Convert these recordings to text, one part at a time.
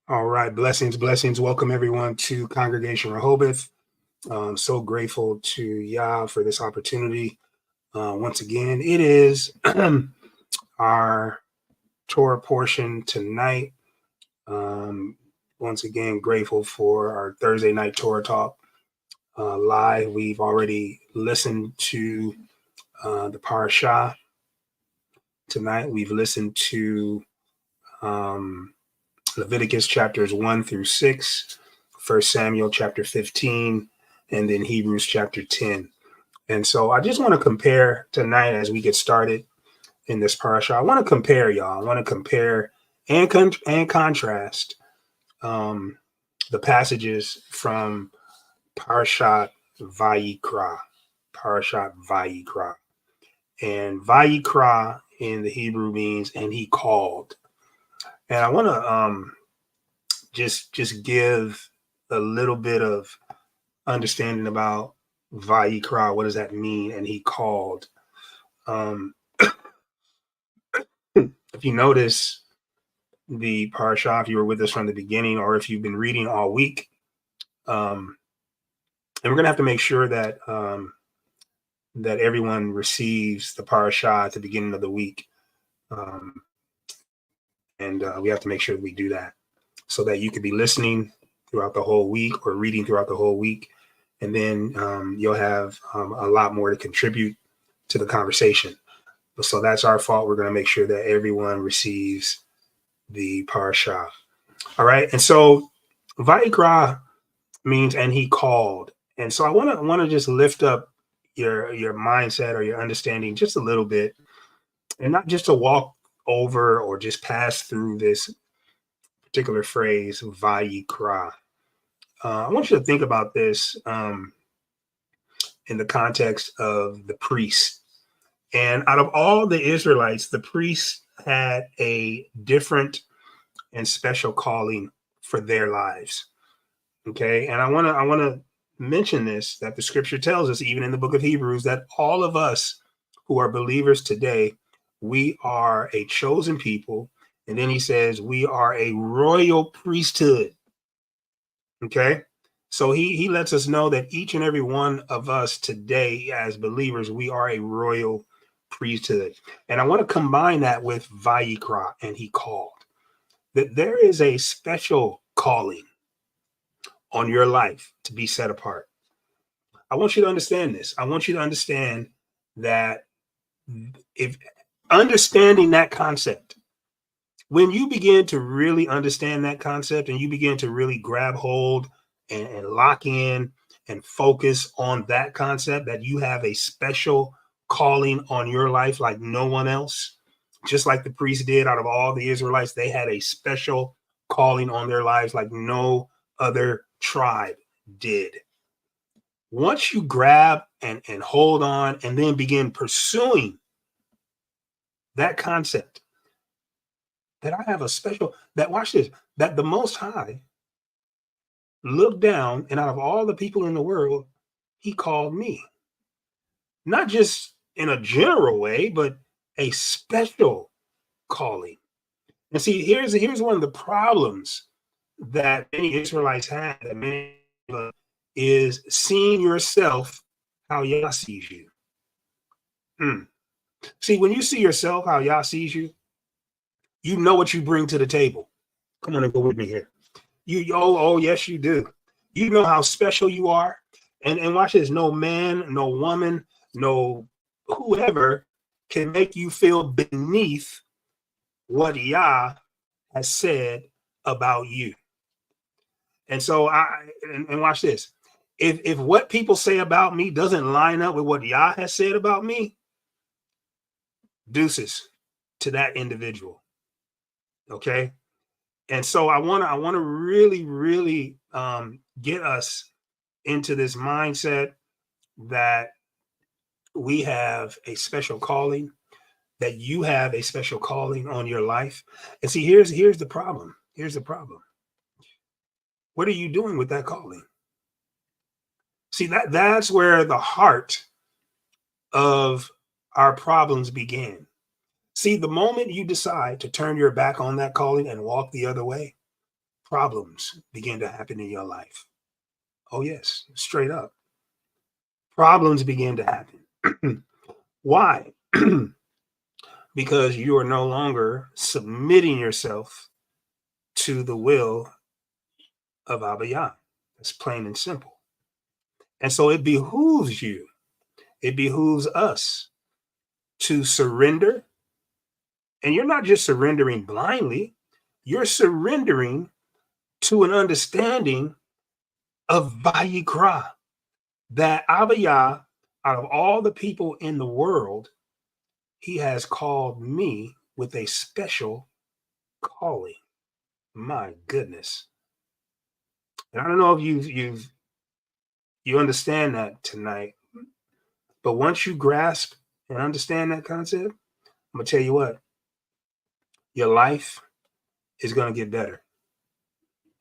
All right, blessings, blessings. Welcome everyone to Congregation Rehoboth. So grateful to Yah for this opportunity. Once again, it is our Torah portion tonight. Once again, grateful for our Thursday night Torah Talk live. We've already listened to the Parashat. Tonight, we've listened to Leviticus chapters 1 through 6, 1 Samuel chapter 15, and then Hebrews chapter 10. And so I just want to compare tonight as we get started in this parasha. I want to compare, y'all. I want to compare and contrast the passages from Parashat Vayikra. Parashat Vayikra. And Vayikra in the Hebrew means, and he called. And I want to just give a little bit of understanding about Vayikra. What does that mean? And he called. If you notice the parasha, if you were with us from the beginning, or if you've been reading all week, and we're going to have to make sure that that everyone receives the parasha at the beginning of the week. And we have to make sure that we do that so that you could be listening throughout the whole week or reading throughout the whole week. And then you'll have a lot more to contribute to the conversation. So that's our fault. We're going to make sure that everyone receives the parasha. All right. And so Vayikra means, and he called. And so I want to just lift up your mindset or your understanding just a little bit, and not just to walk over or just pass through this particular phrase, Vayikra. I want you to think about this in the context of the priest. And out of all the Israelites, the priests had a different and special calling for their lives. Okay. And I want to mention this, that the scripture tells us, even in the book of Hebrews, that all of us who are believers today, we are a chosen people. And then he says, we are a royal priesthood. Okay. So he lets us know that each and every one of us today as believers, we are a royal priesthood. And I want to combine that with Vayikra, and he called. That there is a special calling on your life to be set apart. I want you to understand this. I want you to understand that if understanding that concept, when you begin to really understand that concept and you begin to really grab hold and lock in and focus on that concept, that you have a special calling on your life like no one else, just like the priests did out of all the Israelites, they had a special calling on their lives like no other tribe did. Once you grab and hold on and then begin pursuing that concept, that I have a special, that watch this, that the Most High looked down, and out of all the people in the world, he called me. Not just in a general way, but a special calling. And see, here's one of the problems that many Israelites had, that many is seeing yourself how Yah sees you. See, when you see yourself how Yah sees you, you know what you bring to the table. Come on and go with me here. Oh, yes, you do. You know how special you are. And watch this. No man, no woman, no whoever can make you feel beneath what Yah has said about you. And so and watch this. If what people say about me doesn't line up with what Yah has said about me, deuces to that individual. Okay. And so I want to really get us into this mindset that we have a special calling, that you have a special calling on your life. And see, here's the problem. Here's the problem. What are you doing with that calling? See, that's where the heart of our problems began. See, the moment you decide to turn your back on that calling and walk the other way, problems begin to happen in your life. Oh, yes, straight up. Problems begin to happen. Why? Because you are no longer submitting yourself to the will of Abba Yah. It's plain and simple. And so it behooves you, it behooves us to surrender. And you're not just surrendering blindly, you're surrendering to an understanding of Vayikra, that Abba Yah, out of all the people in the world, he has called me with a special calling. My goodness. And I don't know if you understand that tonight, but once you grasp and understand that concept, I'm gonna tell you what, your life is gonna get better.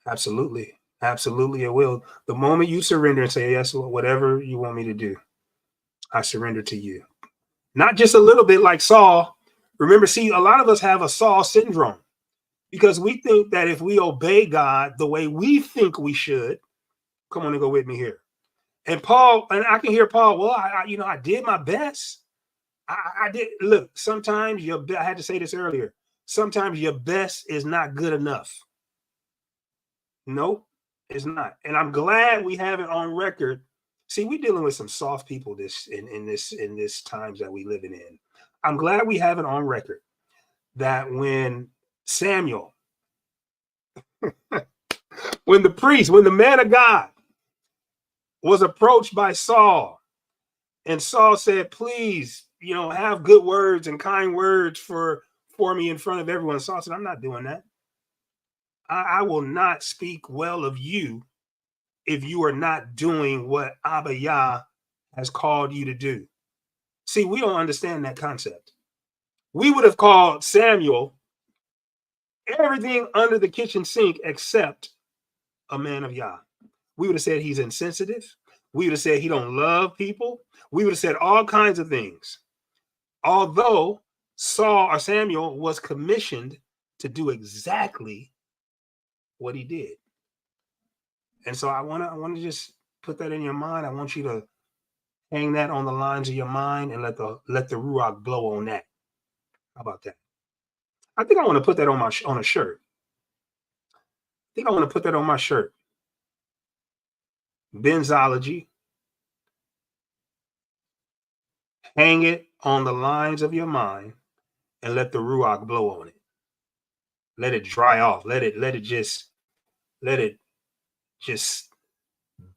Absolutely. Absolutely, it will. The moment you surrender and say, yes, Lord, whatever you want me to do, I surrender to you. Not just a little bit like Saul. Remember, see, a lot of us have a Saul syndrome because we think that if we obey God the way we think we should, come on and go with me here. And Paul, and I can hear Paul, well, I did my best. I did. Look, sometimes I had to say this earlier. Sometimes your best is not good enough. Nope, it's not. And I'm glad we have it on record. See, we're dealing with some soft people in this times that we living in. I'm glad we have it on record that when Samuel, when the man of God was approached by Saul, and Saul said, please, have good words and kind words for me in front of everyone. Saul said, I'm not doing that. I will not speak well of you if you are not doing what Abba Yah has called you to do. See, we don't understand that concept. We would have called Samuel everything under the kitchen sink except a man of Yah. We would have said he's insensitive. We would have said he don't love people. We would have said all kinds of things. Although Samuel was commissioned to do exactly what he did. And so I want to just put that in your mind. I want you to hang that on the lines of your mind and let the Ruach blow on that. How about that? I think I want to put that on a shirt. I think I want to put that on my shirt. Benzology. Hang it on the lines of your mind and let the Ruach blow on it. Let it dry off. Let it just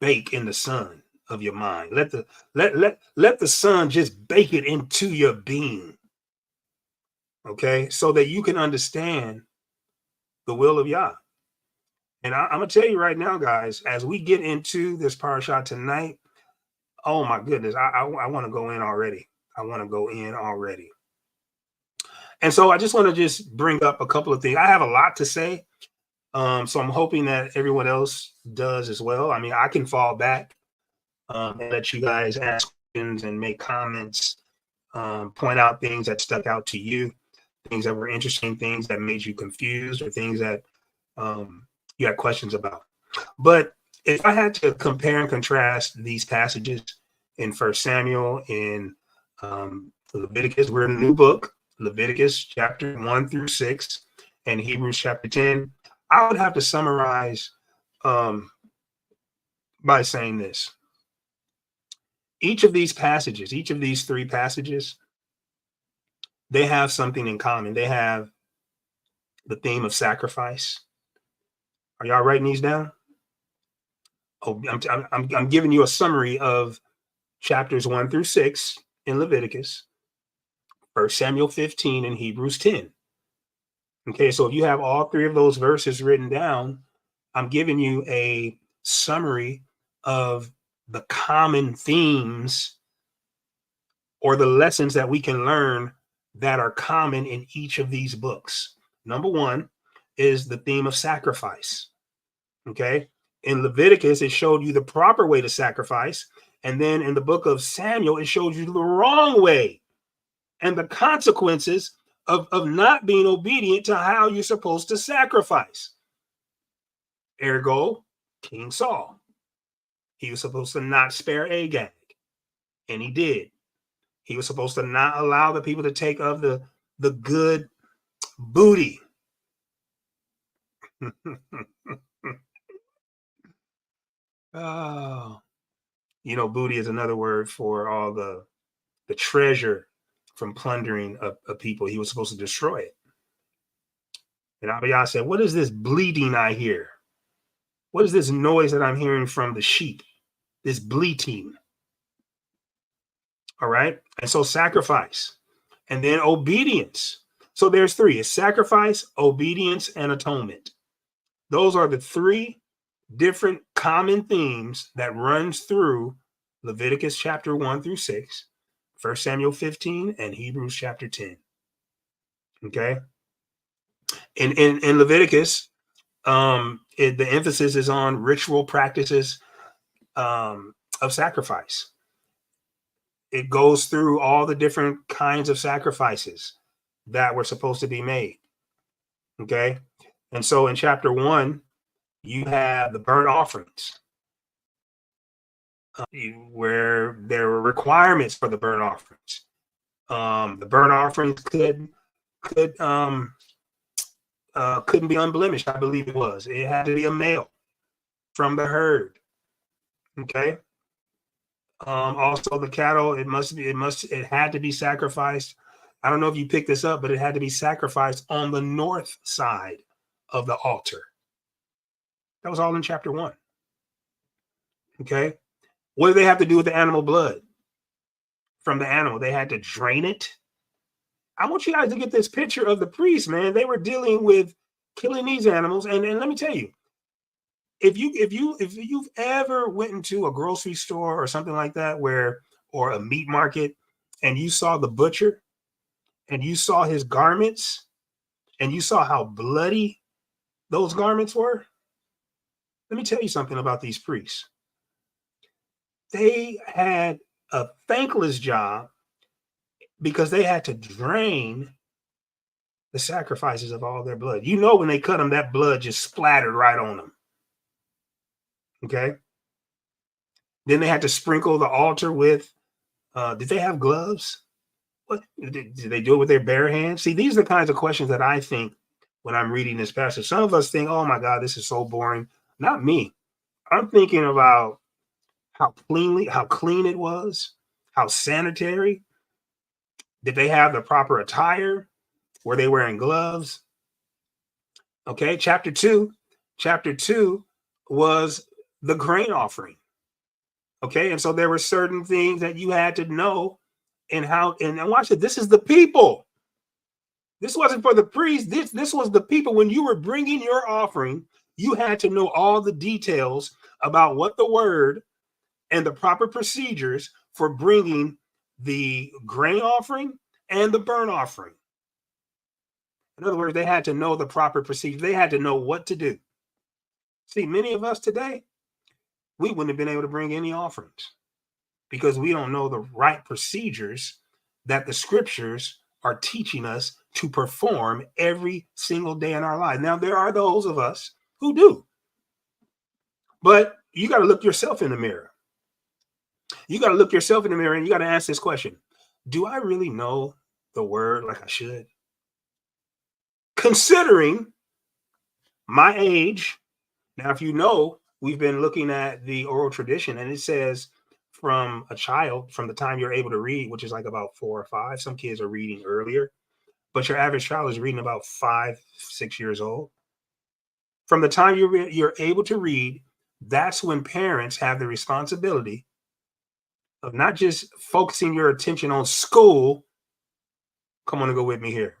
bake in the sun of your mind. Let the sun just bake it into your being. Okay, so that you can understand the will of Yah. And I'm gonna tell you right now, guys, as we get into this parashat tonight, oh my goodness, I want to go in already. I want to go in already. And so I just want to just bring up a couple of things. I have a lot to say. So I'm hoping that everyone else does as well. I mean, I can fall back and let you guys ask questions and make comments, point out things that stuck out to you, things that were interesting, things that made you confused, or things that you had questions about. But if I had to compare and contrast these passages in 1 Samuel, in Leviticus, we're in a new book, Leviticus chapter 1 through 6, and Hebrews chapter 10, I would have to summarize by saying this. Each of these passages, each of these three passages, they have something in common. They have the theme of sacrifice. Are y'all writing these down? Oh, I'm giving you a summary of chapters 1 through 6 in Leviticus, 1 Samuel 15, and Hebrews 10. Okay, so if you have all three of those verses written down, I'm giving you a summary of the common themes or the lessons that we can learn that are common in each of these books. Number one is the theme of sacrifice. Okay, in Leviticus, it showed you the proper way to sacrifice. And then in the book of Samuel, it showed you the wrong way and the consequences of not being obedient to how you're supposed to sacrifice. Ergo, King Saul. He was supposed to not spare Agag, and he did. He was supposed to not allow the people to take of the good booty. Oh, booty is another word for all the treasure from plundering a people. He was supposed to destroy it. And Abiyah said, what is this bleating I hear? What is this noise that I'm hearing from the sheep? This bleating. All right. And so sacrifice and then obedience. So there's three. It's sacrifice, obedience, and atonement. Those are the three different common themes that runs through Leviticus chapter 1 through 6, 1 Samuel 15, and Hebrews chapter 10. Okay. In Leviticus, the emphasis is on ritual practices of sacrifice. It goes through all the different kinds of sacrifices that were supposed to be made. Okay. And so in chapter 1, you have the burnt offerings, where there were requirements for the burnt offerings. The burnt offerings couldn't be unblemished, I believe it was. It had to be a male from the herd. Okay. Also the cattle, it had to be sacrificed. I don't know if you picked this up, but it had to be sacrificed on the north side of the altar. That was all in chapter 1. Okay. What do they have to do with the animal blood from the animal? They had to drain it. I want you guys to get this picture of the priests, man. They were dealing with killing these animals. And let me tell you, if you've ever went into a grocery store or something like that, or a meat market, and you saw the butcher and you saw his garments and you saw how bloody those garments were, let me tell you something about these priests. They had a thankless job because they had to drain the sacrifices of all their blood. When they cut them, that blood just splattered right on them. Okay. Then they had to sprinkle the altar with, did they have gloves? What did they do it with their bare hands? See, these are the kinds of questions that I think when I'm reading this passage. Some of us think, oh my God, this is so boring. Not me. I'm thinking about how clean it was, how sanitary. Did they have the proper attire? Were they wearing gloves? Okay, chapter 2 was the grain offering. Okay, and so there were certain things that you had to know, and watch it. This is the people. This wasn't for the priest. This was the people. When you were bringing your offering, you had to know all the details about what the word and the proper procedures for bringing the grain offering and the burnt offering. In other words, they had to know the proper procedure. They had to know what to do. See, many of us today, we wouldn't have been able to bring any offerings because we don't know the right procedures that the scriptures are teaching us to perform every single day in our life. Now, there are those of us who do, but you got to look yourself in the mirror. You got to look yourself in the mirror and you got to ask this question. Do I really know the word like I should? Considering my age. Now, if we've been looking at the oral tradition, and it says from a child, from the time you're able to read, which is like about 4 or 5. Some kids are reading earlier, but your average child is reading about 5, 6 years old. From the time you're able to read, that's when parents have the responsibility of not just focusing your attention on school. Come on and go with me here.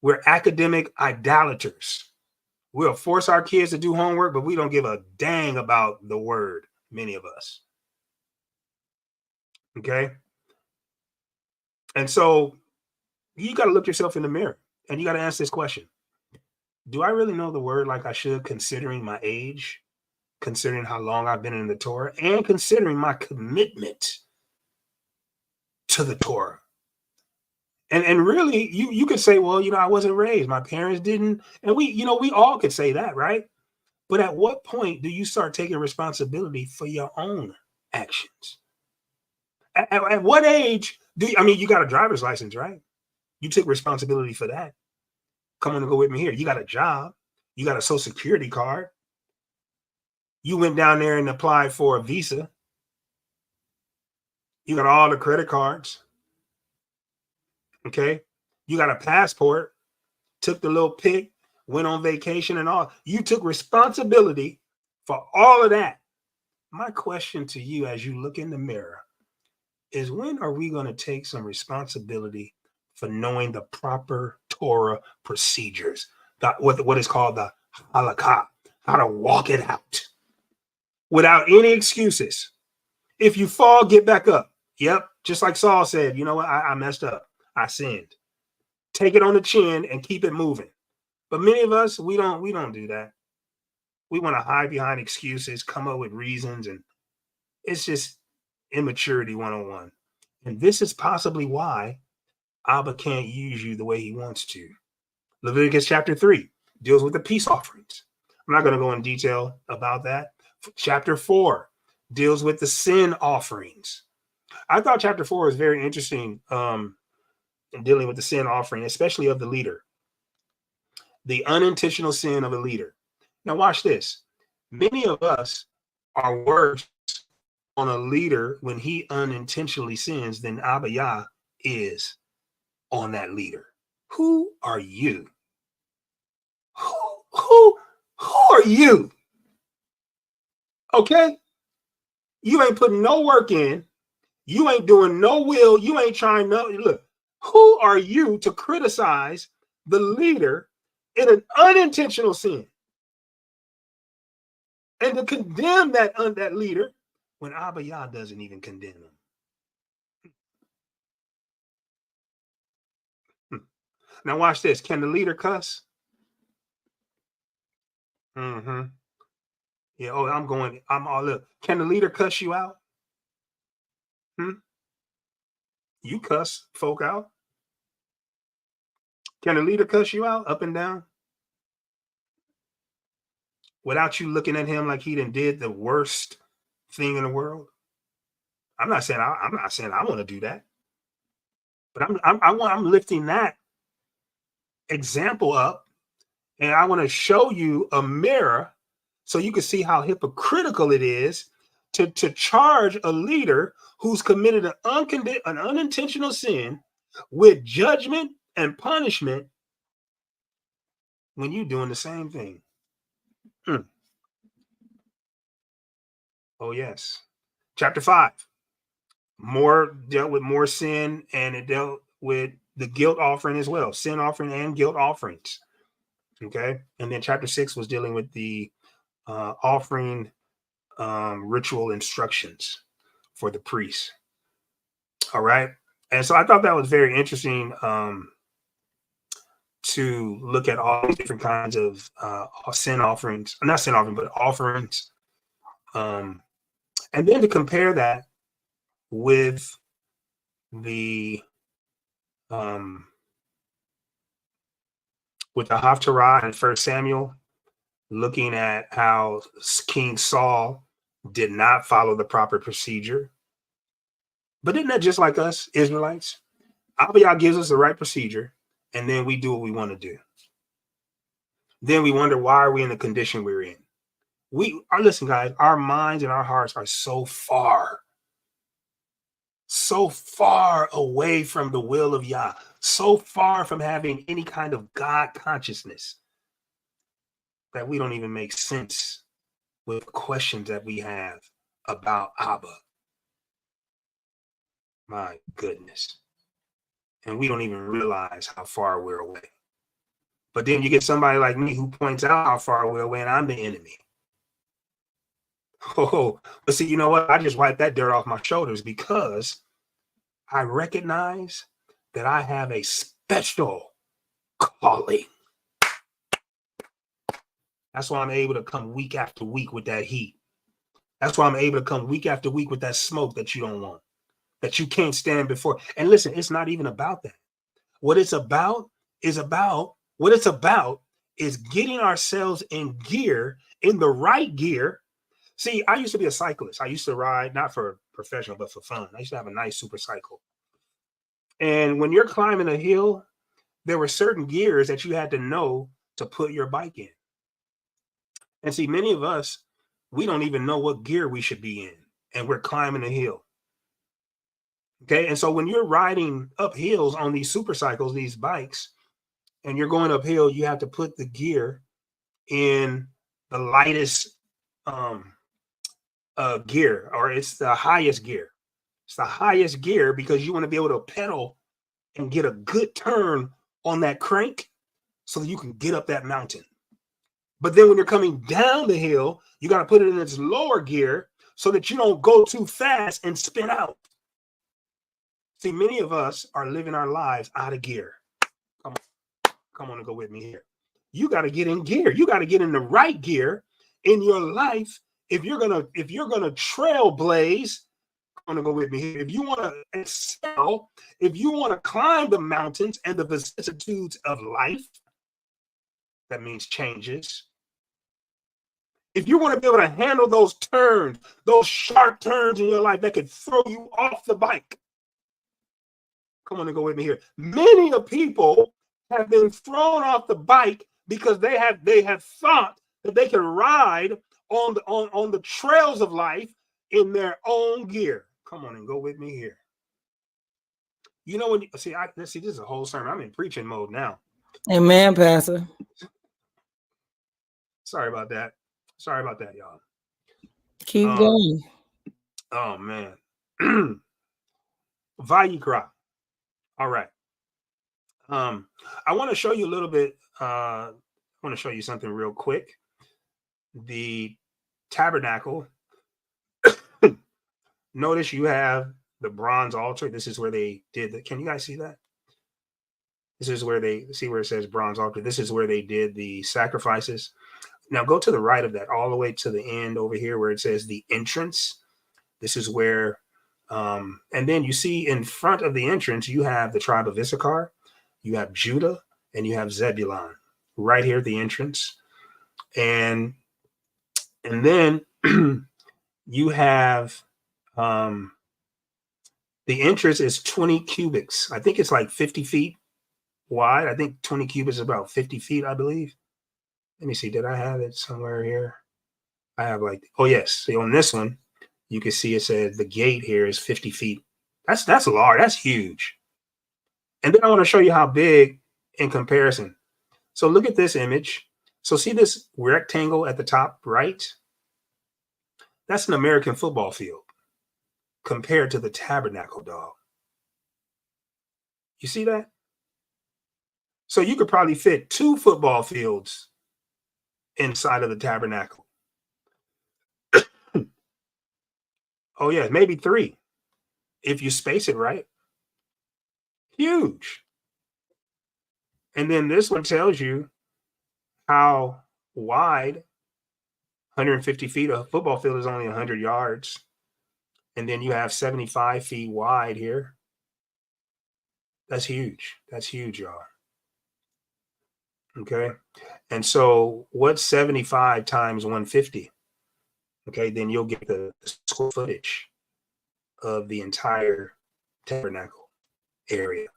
We're academic idolaters. We'll force our kids to do homework, but we don't give a dang about the word, many of us. Okay? And so you got to look yourself in the mirror and you got to ask this question. Do I really know the word like I should, considering my age, considering how long I've been in the Torah, and considering my commitment to the Torah? And really, you could say, well, I wasn't raised. My parents didn't. And we all could say that, right? But at what point do you start taking responsibility for your own actions? At what age you got a driver's license, right? You took responsibility for that. Come on and go with me here. You got a job. You got a social security card. You went down there and applied for a visa. You got all the credit cards. Okay. You got a passport, took the little pic, went on vacation and all. You took responsibility for all of that. My question to you as you look in the mirror is, when are we going to take some responsibility for knowing the proper Torah procedures, what is called the halakha, how to walk it out without any excuses? If you fall, get back up. Yep. Just like Saul said, you know what? I messed up. I sinned. Take it on the chin and keep it moving. But many of us, we don't do that. We want to hide behind excuses, come up with reasons, and it's just immaturity 101. And this is possibly why Abba can't use you the way he wants to. Leviticus chapter 3 deals with the peace offerings. I'm not going to go in detail about that. Chapter 4 deals with the sin offerings. I thought chapter 4 was very interesting in dealing with the sin offering, especially of the leader. The unintentional sin of a leader. Now watch this. Many of us are worse on a leader when he unintentionally sins than Abba Yah is on that leader. Who are you? Who are you? Okay? You ain't putting no work in. You ain't doing no will. You ain't trying no. Look, who are you to criticize the leader in an unintentional sin and to condemn that leader when Abba Yah doesn't even condemn him? Now watch this. Can the leader cuss? Mm-hmm. Yeah. Oh, I'm all up. Can the leader cuss you out? You cuss folk out. Can the leader cuss you out up and down without you looking at him like he did the worst thing in the world? I'm not saying I want to do that, but I'm lifting that example up, and I want to show you a mirror so you can see how hypocritical it is to charge a leader who's committed an unintentional sin with judgment and punishment when you're doing the same thing. Oh yes. Chapter 5 dealt with more sin, and it dealt with the guilt offering as well, sin offering and guilt offerings. Okay. And then chapter 6 was dealing with the offering ritual instructions for the priests. All right. And so I thought that was very interesting to look at all these different kinds of sin offerings, not sin offering, but offerings. And then to compare that with the Haftarah in 1 Samuel, looking at how King Saul did not follow the proper procedure. But isn't that just like us Israelites? Abba Yah gives us the right procedure, and then we do what we want to do. Then we wonder, why are we in the condition we're in? Listen, guys, our minds and our hearts are so far away from the will of Yah, so far from having any kind of God consciousness that we don't even make sense with questions that we have about Abba. My goodness. And we don't even realize how far we're away. But then you get somebody like me who points out how far we're away, and I'm the enemy. Oh, but see, you know what? I just wiped that dirt off my shoulders because I recognize that I have a special calling. That's why I'm able to come week after week with that heat. That's why I'm able to come week after week with that smoke that you don't want, that you can't stand before. And listen, it's not even about that. What it's about is is getting ourselves in gear, in the right gear. See, I used to be a cyclist. I used to ride, not for professional, but for fun. I used to have a nice super cycle. And when you're climbing a hill, there were certain gears that you had to know to put your bike in. And see, many of us, we don't even know what gear we should be in, and we're climbing a hill. Okay. And so when you're riding up hills on these super cycles, these bikes, and you're going uphill, you have to put the gear in the lightest gear, or it's the highest gear. It's the highest gear because you want to be able to pedal and get a good turn on that crank so that you can get up that mountain. But then when you're coming down the hill, you got to put it in its lower gear so that you don't go too fast and spin out. See, many of us are living our lives out of gear. Come on and go with me here. You got to get in gear. You got to get in the right gear in your life if you're gonna trailblaze. Come on and go with me here. If you want to excel, if you want to climb the mountains and the vicissitudes of life, that means changes. If you want to be able to handle those turns, those sharp turns in your life that could throw you off the bike. Come on and go with me here. Many of people have been thrown off the bike because they have thought that they can ride on the trails of life in their own gear. Come on and go with me here. You know, when you see, this is a whole sermon. I'm in preaching mode now. Amen, Pastor. Sorry about that. Sorry about that, y'all. Keep going. Oh man. Vayikra. All right. I want to show you a little bit. I want to show you something real quick. The tabernacle. Notice you have the bronze altar. This is where they did the. Can you guys see that? This is where they see where it says bronze altar. This is where they did the sacrifices. Now go to the right of that, all the way to the end over here where it says the entrance. This is where, and then you see in front of the entrance, you have the tribe of Issachar, you have Judah, and you have Zebulun right here at the entrance. And then you have the entrance is 20 cubits. I think it's like 50 feet wide. I think 20 cubits is about 50 feet, I believe. Let me see. Did I have it somewhere here? I have like, oh yes. So on this one, you can see it says the gate here is 50 feet. That's large. That's huge. And then I want to show you how big in comparison. So look at this image. So see this rectangle at the top right? That's an American football field compared to the tabernacle, dog. You see that? So you could probably fit 2 football fields inside of the tabernacle. Oh yeah, maybe 3 if you space it right. Huge. And then this one tells you how wide 150 feet. A football field is only 100 yards. And then you have 75 feet wide here. That's huge. That's huge, y'all. Okay. And so what's 75 times 150? Okay, then you'll get the square footage of the entire tabernacle area.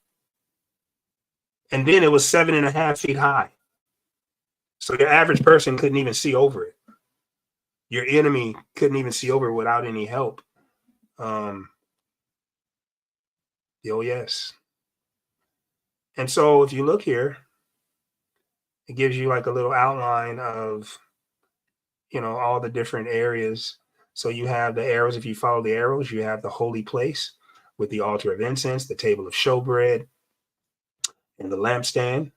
And then it was 7.5 feet high. So your average person couldn't even see over it. Your enemy couldn't even see over it without any help. Oh yes. And so if you look here, it gives you like a little outline of, all the different areas. So you have the arrows. If you follow the arrows, you have the holy place with the altar of incense, the table of showbread, and the lampstand.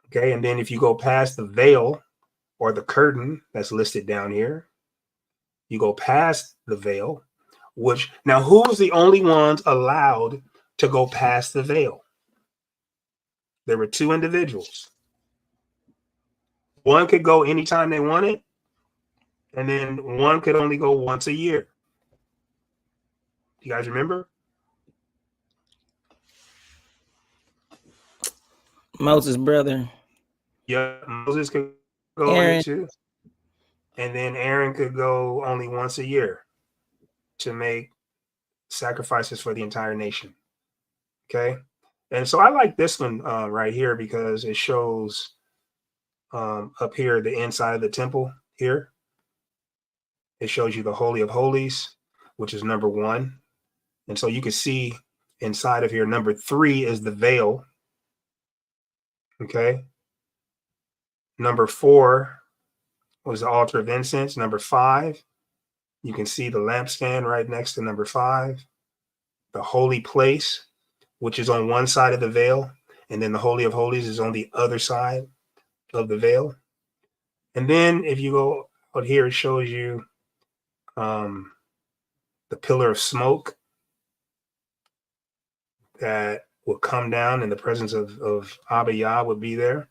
Okay. And then if you go past the veil or the curtain that's listed down here, you go past the veil, which now who's the only ones allowed to go past the veil? There were 2 individuals. One could go anytime they wanted, and then one could only go once a year. You guys remember? Moses' brother. Yeah, Moses could go on Aaron. it too. And then Aaron could go only once a year to make sacrifices for the entire nation. Okay. And so I like this one right here because it shows up here the inside of the temple here. It shows you the Holy of Holies, which is number 1. And so you can see inside of here, number 3 is the veil. Okay. Number 4 was the altar of incense. Number 5, you can see the lampstand right next to number 5. The holy place, which is on one side of the veil, and then the Holy of Holies is on the other side of the veil. And then if you go out here, it shows you the pillar of smoke that will come down, and the presence of Abba Yah would be there.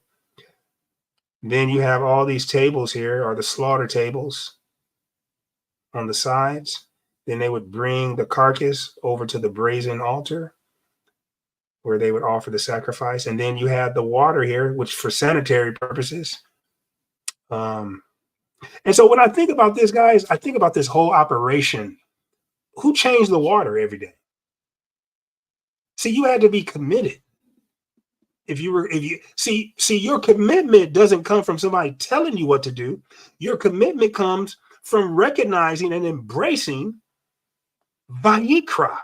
Then you have all these tables here are the slaughter tables on the sides. Then they would bring the carcass over to the brazen altar where they would offer the sacrifice. And then you have the water here, which for sanitary purposes. And so when I think about this, guys, I think about this whole operation. Who changed the water every day? See, you had to be committed. If you see, your commitment doesn't come from somebody telling you what to do. Your commitment comes from recognizing and embracing Vayikra,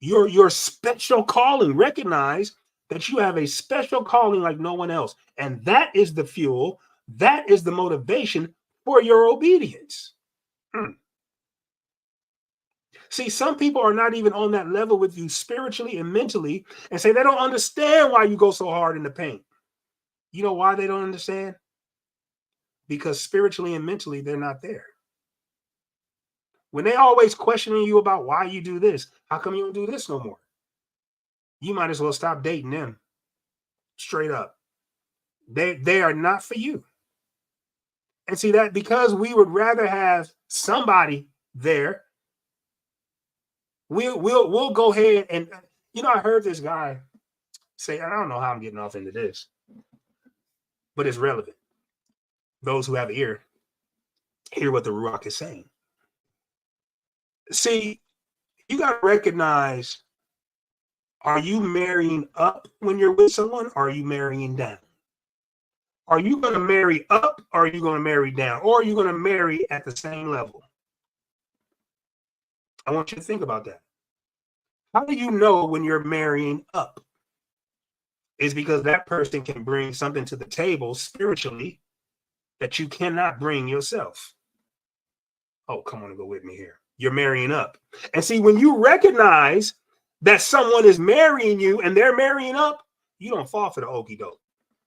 your special calling. Recognize that you have a special calling like no one else. And that is the fuel, that is the motivation for your obedience. See, some people are not even on that level with you spiritually and mentally, and say they don't understand why you go so hard in the paint. You know why they don't understand? Because spiritually and mentally, they're not there. When they always questioning you about why you do this, how come you don't do this no more? You might as well stop dating them. Straight up. They are not for you. And see that because we would rather have somebody there, we'll go ahead and I heard this guy say, and I don't know how I'm getting off into this, but it's relevant. Those who have an ear hear what the Ruach is saying. See, you got to recognize, are you marrying up when you're with someone, or are you marrying down? Are you going to marry up, or are you going to marry down? Or are you going to marry at the same level? I want you to think about that. How do you know when you're marrying up? It's because that person can bring something to the table spiritually that you cannot bring yourself. Oh, come on and go with me here. You're marrying up. And see, when you recognize that someone is marrying you and they're marrying up, you don't fall for the okie doke.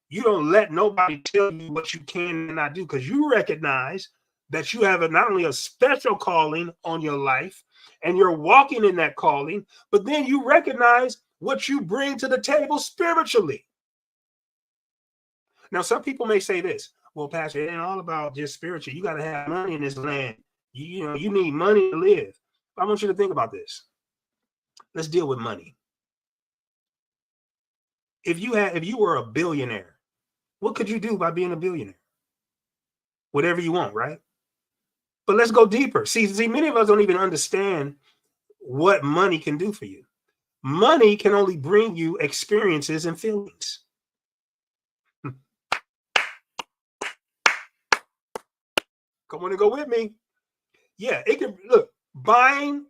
You don't let nobody tell you what you can and not do, because you recognize that you have not only a special calling on your life and you're walking in that calling, but then you recognize what you bring to the table spiritually. Now, some people may say this, well, Pastor, it ain't all about just spiritual. You got to have money in this land. You need money to live. I want you to think about this. Let's deal with money. If you were a billionaire, what could you do by being a billionaire? Whatever you want, right? But let's go deeper. See, many of us don't even understand what money can do for you. Money can only bring you experiences and feelings. Come on and go with me. Yeah, it can look, buying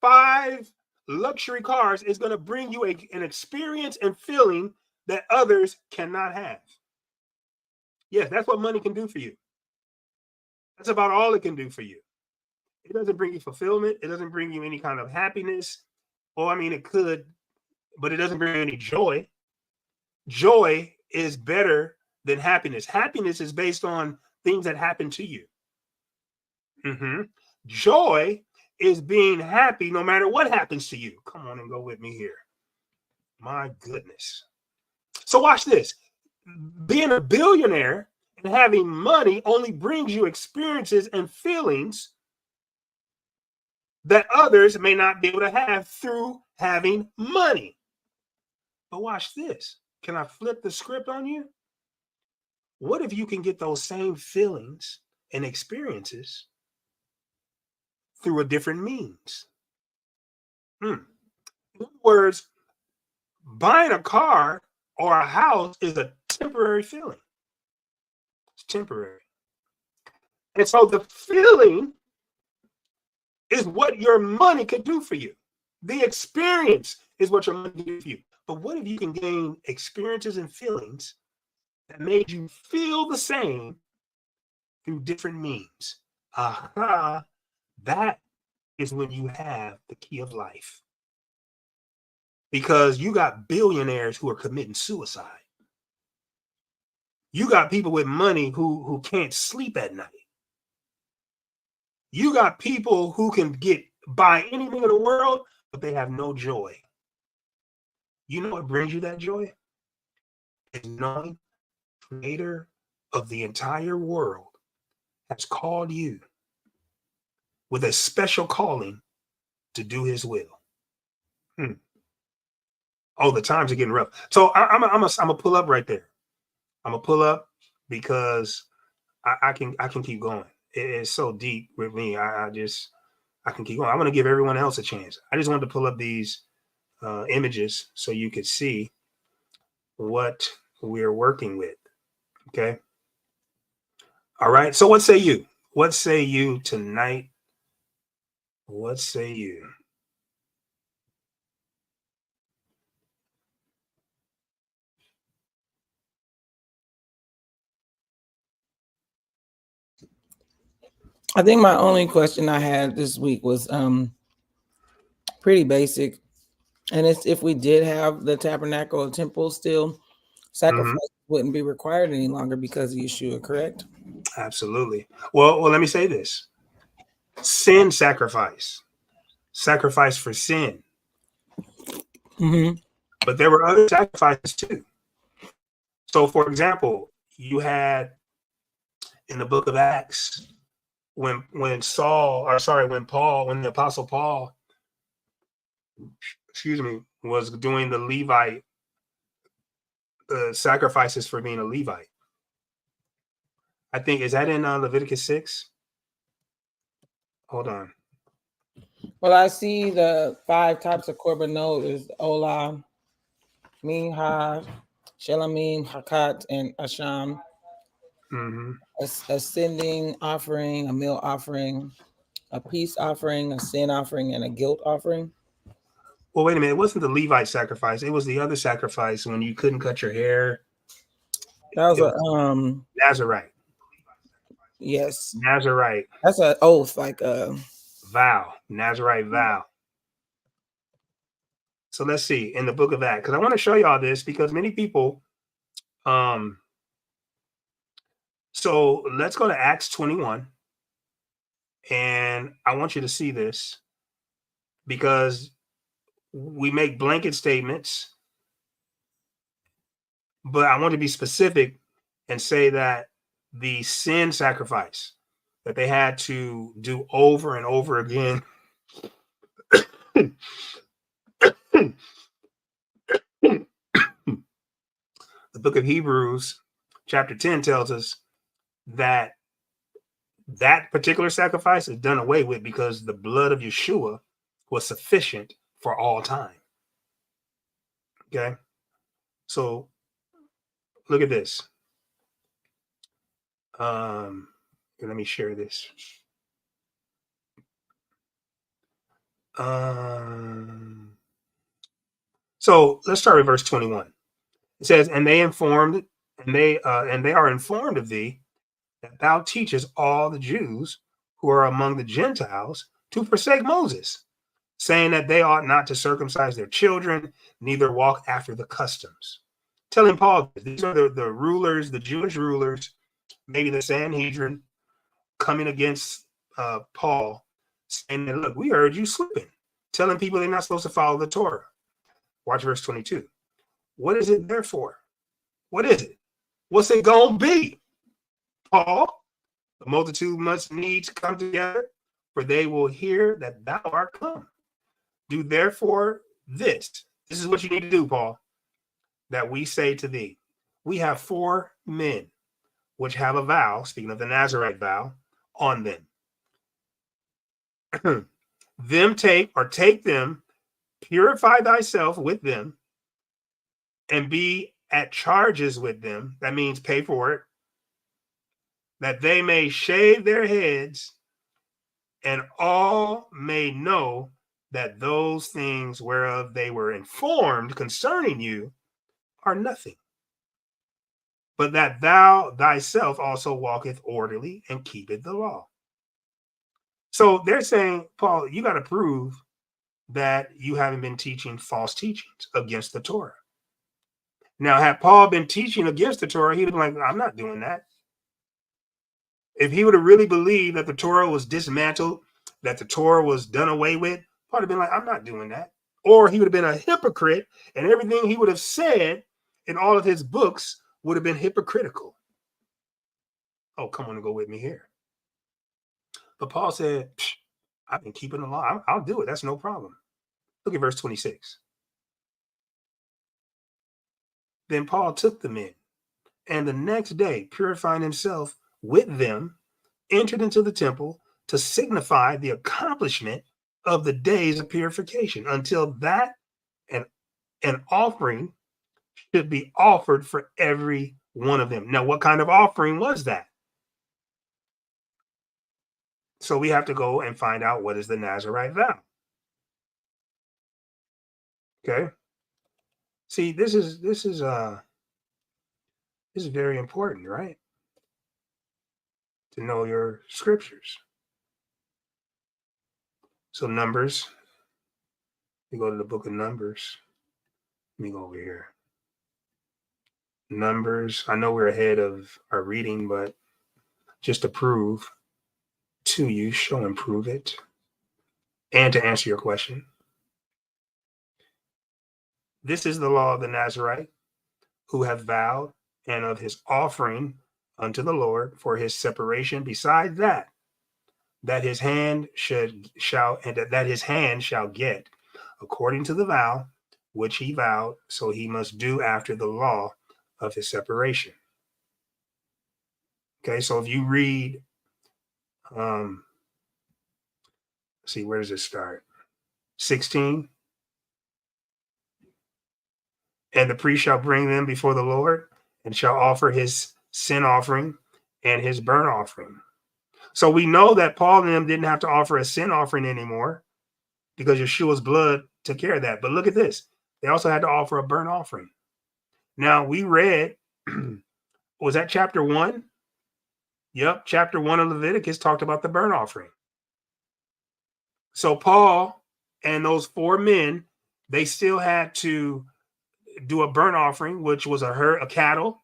5 luxury cars is going to bring you an experience and feeling that others cannot have. Yes, that's what money can do for you. That's about all it can do for you. It doesn't bring you fulfillment. It doesn't bring you any kind of happiness. Or, I mean, it could, but it doesn't bring any joy. Joy is better than happiness. Happiness is based on things that happen to you. Joy is being happy no matter what happens to you. Come on and go with me here. My goodness. So watch this. Being a billionaire and having money only brings you experiences and feelings that others may not be able to have through having money. But watch this. Can I flip the script on you? what if you can get those same feelings and experiences through a different means? In other words, buying a car or a house is a temporary feeling. It's temporary. And so the feeling is what your money can do for you. The experience is what your money can do for you. But what if you can gain experiences and feelings that made you feel the same through different means? Aha, that is when you have the key of life. Because you got billionaires who are committing suicide. You got people with money who can't sleep at night. You got people who can buy anything in the world, but they have no joy. You know what brings you that joy? It's knowing the creator of the entire world has called you with a special calling to do his will. Oh, the times are getting rough. So I'm gonna pull up right there. I'm gonna pull up because I can keep going. It's so deep with me. I can keep going. I'm gonna give everyone else a chance. I just wanted to pull up these images so you could see what we're working with. Okay. All right. So what say you? What say you tonight? What say you? I think my only question I had this week was pretty basic. And it's if we did have the tabernacle or temple still, sacrifice wouldn't be required any longer because of Yeshua, correct? Absolutely. Well, let me say this. Sin sacrifice for sin. But there were other sacrifices too. So, for example, you had in the book of Acts when the apostle Paul, was doing the Levite sacrifices for being a Levite. I think, is that in Leviticus 6? Hold on. Well, I see the 5 types of korbanot is Olah, Minha, Shelamim, Hakat, and Asham. Ascending offering, a meal offering, a peace offering, a sin offering, and a guilt offering. Well, wait a minute. It wasn't the Levite sacrifice. It was the other sacrifice when you couldn't cut your hair. That was a Nazarite. Yes. Nazarite. That's an oath, like a vow. Nazarite vow. So let's see in the book of Acts, because I want to show y'all this because many people. So let's go to Acts 21, and I want you to see this because we make blanket statements, but I want to be specific and say that the sin sacrifice that they had to do over and over again. The book of Hebrews, chapter 10, tells us that particular sacrifice is done away with because the blood of Yeshua was sufficient for all time. Okay. So look at this. Let me share this. So let's start with verse 21. It says, and they are informed of thee that thou teachest all the Jews who are among the Gentiles to forsake Moses, saying that they ought not to circumcise their children, neither walk after the customs. Telling Paul, these are the rulers, the Jewish rulers, maybe the Sanhedrin, coming against Paul, saying that, look, we heard you slipping, telling people they're not supposed to follow the Torah. Watch verse 22. What is it there for? What is it? What's it going to be? Paul, the multitude must needs come together, for they will hear that thou art come. Do therefore this. This is what you need to do, Paul, that we say to thee. We have 4 men which have a vow, speaking of the Nazarite vow, on them. Take them, purify thyself with them, and be at charges with them. That means pay for it, that they may shave their heads, and all may know that those things whereof they were informed concerning you are nothing, but that thou thyself also walketh orderly and keepeth the law. So they're saying, Paul, you got to prove that you haven't been teaching false teachings against the Torah. Now, had Paul been teaching against the Torah, he'd have been like, I'm not doing that. If he would have really believed that the Torah was dismantled, that the Torah was done away with, Paul would have been like, I'm not doing that. Or he would have been a hypocrite, and everything he would have said in all of his books would have been hypocritical. Oh, come on and go with me here. But Paul said, I've been keeping the law. I'll do it. That's no problem. Look at verse 26. Then Paul took them in, and the next day, purifying himself with them, entered into the temple to signify the accomplishment of the days of purification, until that an offering should be offered for every one of them. Now, what kind of offering was that? So we have to go and find out what is the Nazarite vow. Okay. See, this is very important, right? To know your scriptures. So Numbers, we go to the book of Numbers. Let me go over here. Numbers, I know we're ahead of our reading, but just to prove to you, show and prove it, and to answer your question. This is the law of the Nazarite, who have vowed, and of his offering unto the Lord for his separation, besides that his hand shall get, according to the vow which he vowed, so he must do after the law of his separation. Okay, so if you read, see, where does it start? 16. And the priest shall bring them before the Lord, and shall offer his sin offering and his burnt offering. So we know that Paul and them didn't have to offer a sin offering anymore, because Yeshua's blood took care of that. But look at this. They also had to offer a burnt offering. Now, we read, was that chapter 1? Yep, chapter 1 of Leviticus talked about the burnt offering. So Paul and those 4 men, they still had to do a burnt offering, which was a cattle.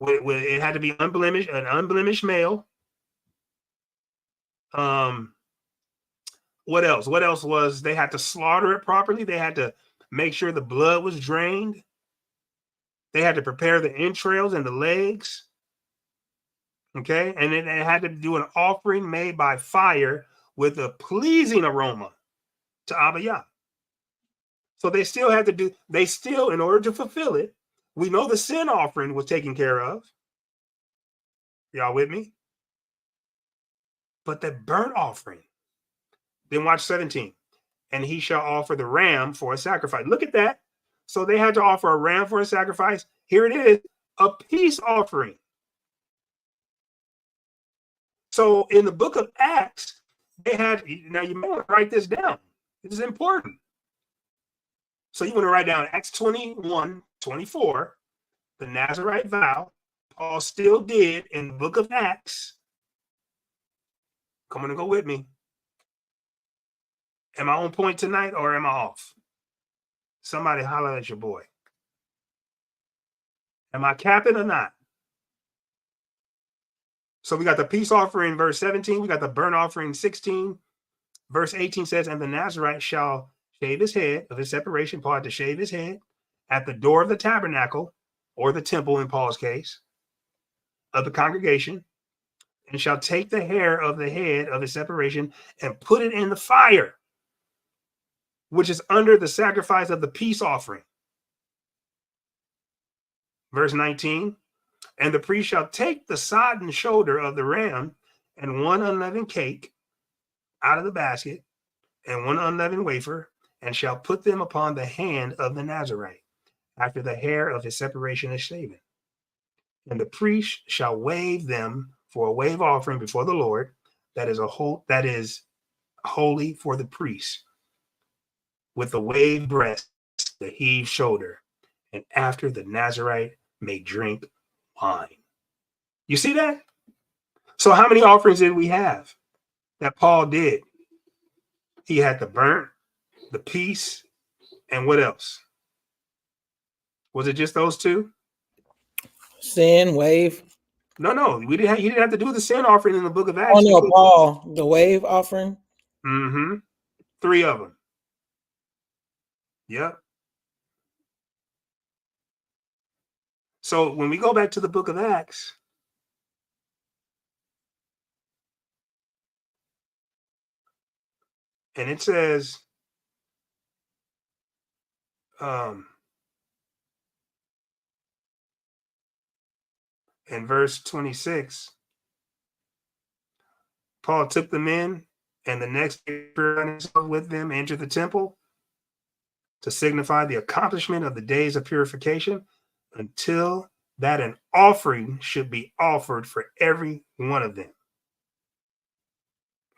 It had to be unblemished, an unblemished male. What else? What else was they had to slaughter it properly? They had to make sure the blood was drained. They had to prepare the entrails and the legs. Okay, and then they had to do an offering made by fire with a pleasing aroma to Abba Yah. So they still had to do, in order to fulfill it, we know the sin offering was taken care of. Y'all with me? But the burnt offering, then watch 17. And he shall offer the ram for a sacrifice. Look at that. So they had to offer a ram for a sacrifice. Here it is, a peace offering. So in the book of Acts, they had, now you might want to write this down. This is important. So you want to write down Acts 21:24, the Nazarite vow, Paul still did in the book of Acts. Come on and go with me. Am I on point tonight or am I off? Somebody holler at your boy. Am I capping or not? So we got the peace offering, verse 17. We got the burnt offering, 16. Verse 18 says, and the Nazarite shall shave his head of his separation. Paul had to shave his head at the door of the tabernacle, or the temple in Paul's case, of the congregation, and shall take the hair of the head of his separation and put it in the fire, which is under the sacrifice of the peace offering. Verse 19, And the priest shall take the sodden shoulder of the ram and one unleavened cake out of the basket and one unleavened wafer, and shall put them upon the hand of the Nazarite after the hair of his separation is shaven. And the priest shall wave them for a wave offering before the Lord, that is holy for the priest, with the waved breast, the heaved shoulder, and after the Nazarite may drink wine. You see that? So how many offerings did we have that Paul did? He had the burnt, the peace, and what else? Was it just those two? Sin, wave. No. He didn't have to do the sin offering in the book of Acts. Oh no, Paul, the wave offering. 3 of them. Yep. So when we go back to the book of Acts, and it says, in verse 26, Paul took them in, and the next day with them entered the temple to signify the accomplishment of the days of purification, until that an offering should be offered for every one of them.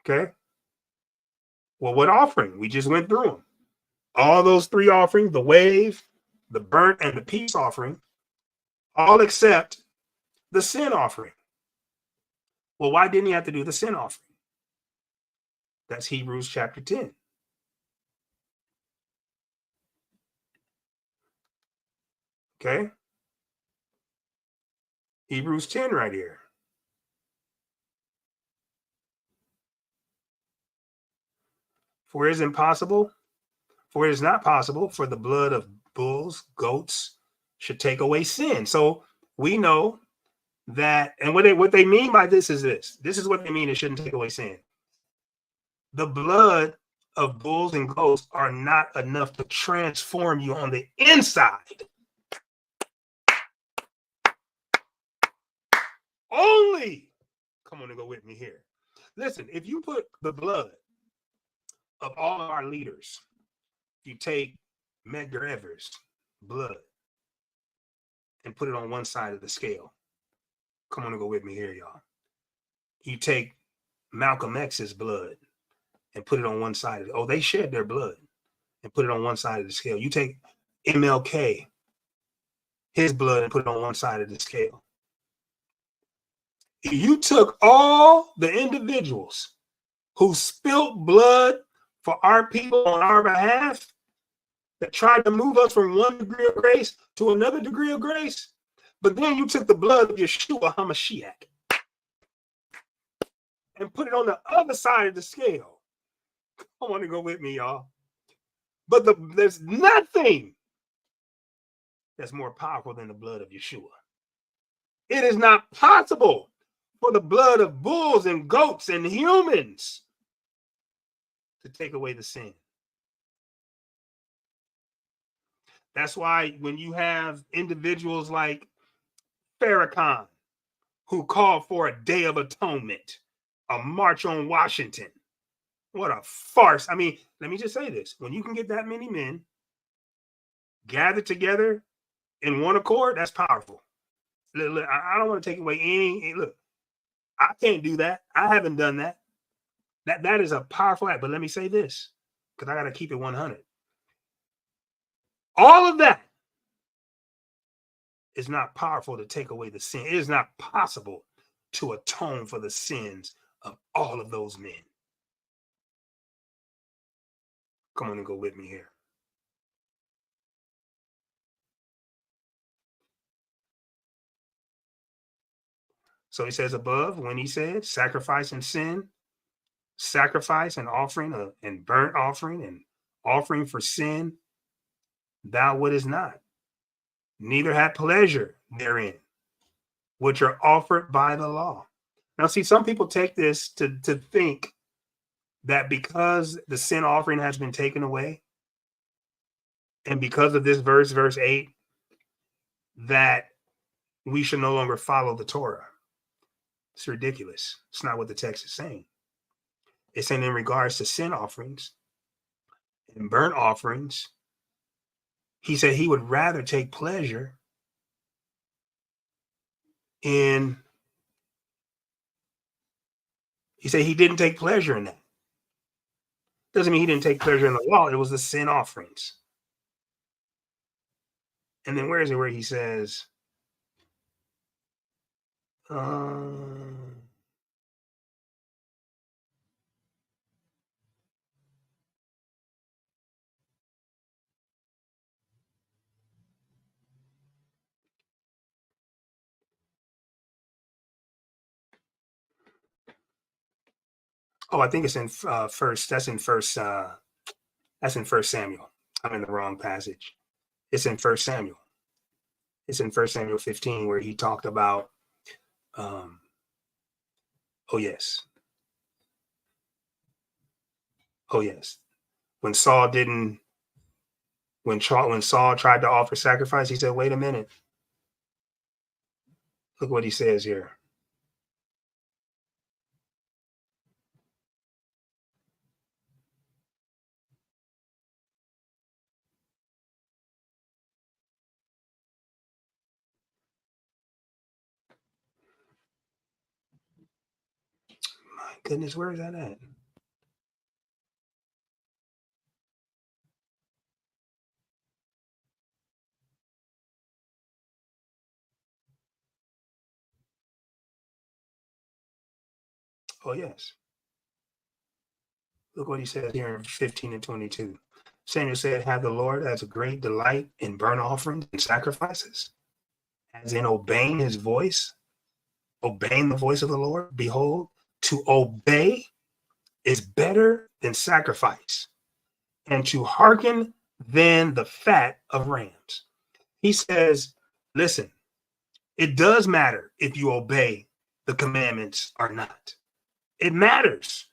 Okay? Well, what offering? We just went through them. All those 3 offerings, the wave, the burnt, and the peace offering, all except the sin offering. Well, why didn't he have to do the sin offering? That's Hebrews chapter 10. Okay? Hebrews 10 right here. For it is not possible for the blood of bulls, goats should take away sin. So we know that, and what they mean by this is this. This is what they mean, it shouldn't take away sin. The blood of bulls and goats are not enough to transform you on the inside. Only, come on and go with me here. Listen, if you put the blood of all of our leaders, you take Medgar Evers' blood and put it on one side of the scale. Come on and go with me here, y'all. You take Malcolm X's blood and put it on one side. They shed their blood and put it on one side of the scale. You take MLK, his blood, and put it on one side of the scale. You took all the individuals who spilt blood for our people on our behalf, that tried to move us from one degree of grace to another degree of grace, but then you took the blood of Yeshua HaMashiach and put it on the other side of the scale. I want to go with me, y'all. But there's nothing that's more powerful than the blood of Yeshua. It is not possible for the blood of bulls and goats and humans to take away the sin. That's why when you have individuals like Farrakhan, who called for a day of atonement, a march on Washington, what a farce. I mean, let me just say this. When you can get that many men gathered together in one accord, that's powerful. Look, I don't want to take away any. Look, I can't do that. I haven't done that. That is a powerful act. But let me say this, because I got to keep it 100. All of that is not powerful to take away the sin. It is not possible to atone for the sins of all of those men. Come on and go with me here. So he says above, when he said sacrifice and sin, sacrifice and offering and burnt offering and offering for sin, thou wouldest not, neither had pleasure therein, which are offered by the law. Now, see, some people take this to think that because the sin offering has been taken away, and because of this verse 8, that we should no longer follow the Torah. It's ridiculous. It's not what the text is saying. It's saying in regards to sin offerings and burnt offerings, he said he would rather take pleasure in, he said he didn't take pleasure in that. Doesn't mean he didn't take pleasure in the law. It was the sin offerings. And then where is it where he says, I think it's in first. That's in first Samuel. I'm in the wrong passage. It's in First Samuel. It's in First Samuel 15 where he talked about. Oh yes. When Saul tried to offer sacrifice, he said, "Wait a minute. Look what he says here." My goodness, where is that at? Oh, yes. Look what he says here in 15 and 22. Samuel said, "Have the Lord as a great delight in burnt offerings and sacrifices, as in obeying his voice, obeying the voice of the Lord. Behold, to obey is better than sacrifice, and to hearken than the fat of rams." He says, listen, it does matter if you obey the commandments or not. It matters.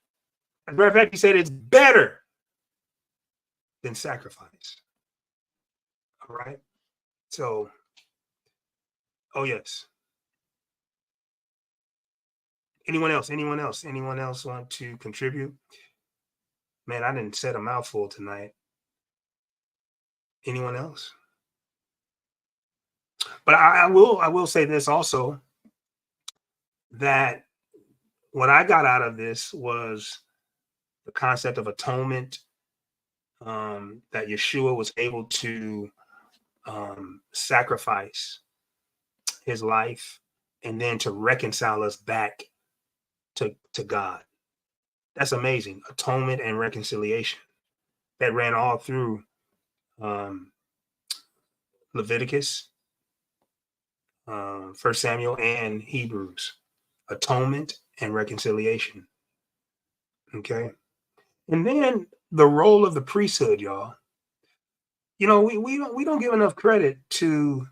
As a matter of fact, he said it's better than sacrifice. All right. So, oh yes. Anyone else want to contribute? Man, I didn't set a mouthful tonight. Anyone else? But I will say this also, that what I got out of this was the concept of atonement, that Yeshua was able to sacrifice his life and then to reconcile us back to God. That's amazing. Atonement and reconciliation that ran all through Leviticus, 1 Samuel, and Hebrews. Atonement and reconciliation. Okay. And then the role of the priesthood, y'all. You know, we don't give enough credit to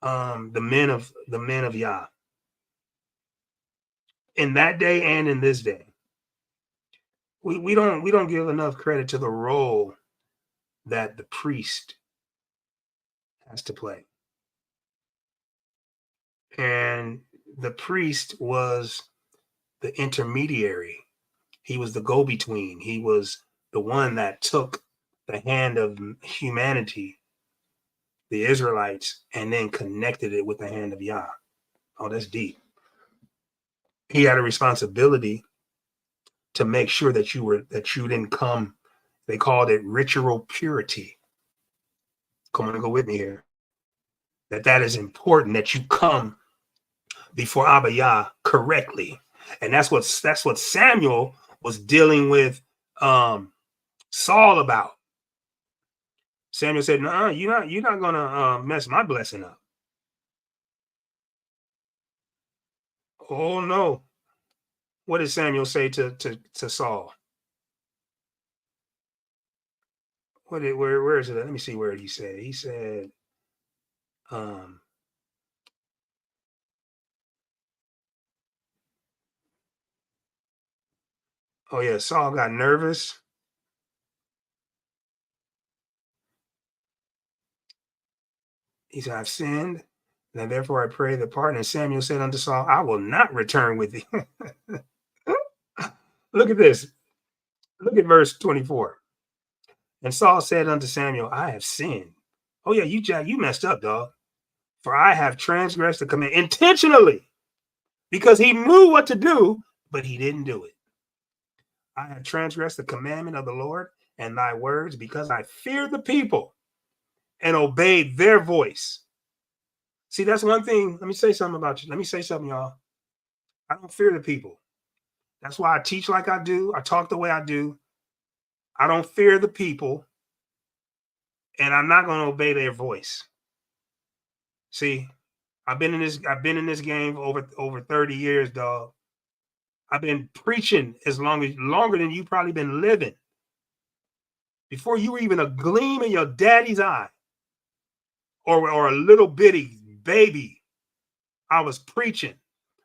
the men of Yah in that day and in this day. We don't give enough credit to the role that the priest has to play. And the priest was the intermediary. He was the go-between. He was the one that took the hand of humanity, the Israelites, and then connected it with the hand of Yah. Oh, that's deep. He had a responsibility to make sure that you didn't come. They called it ritual purity. Come on and go with me here. That is important, that you come before Abba Yah correctly. And that's what Samuel was dealing with Saul about. Samuel said, "No, you're not gonna mess my blessing up." Oh no. What did Samuel say to Saul? Where is it? Let me see where he said. He said, oh yeah, Saul got nervous. He said, "I've sinned." Now therefore I pray the pardon. And Samuel said unto Saul, I will not return with thee. Look at this. Look at verse 24. And Saul said unto Samuel, I have sinned. Oh yeah, you messed up, dog. For I have transgressed the command intentionally, because he knew what to do, but he didn't do it. I have transgressed the commandment of the Lord and thy words, because I fear the people and obeyed their voice. See, that's one thing. Let me say something about you. Let me say something, y'all. I don't fear the people. That's why I teach like I do. I talk the way I do. I don't fear the people, and I'm not going to obey their voice. See, I've been in this game for over 30 years, dog. I've been preaching longer than you probably been living. Before you were even a gleam in your daddy's eye, or a little bitty baby, I was preaching.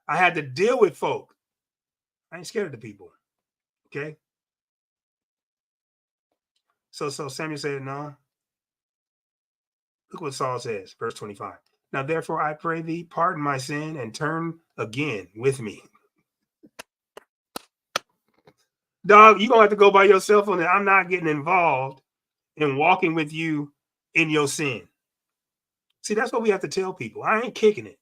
I had to deal with folk. I ain't scared of the people. Okay. So Samuel said, no. Look what Saul says, verse 25. Now, therefore, I pray thee, pardon my sin and turn again with me. Dog, you're going to have to go by yourself on it. I'm not getting involved in walking with you in your sin. See, that's what we have to tell people. I ain't kicking it.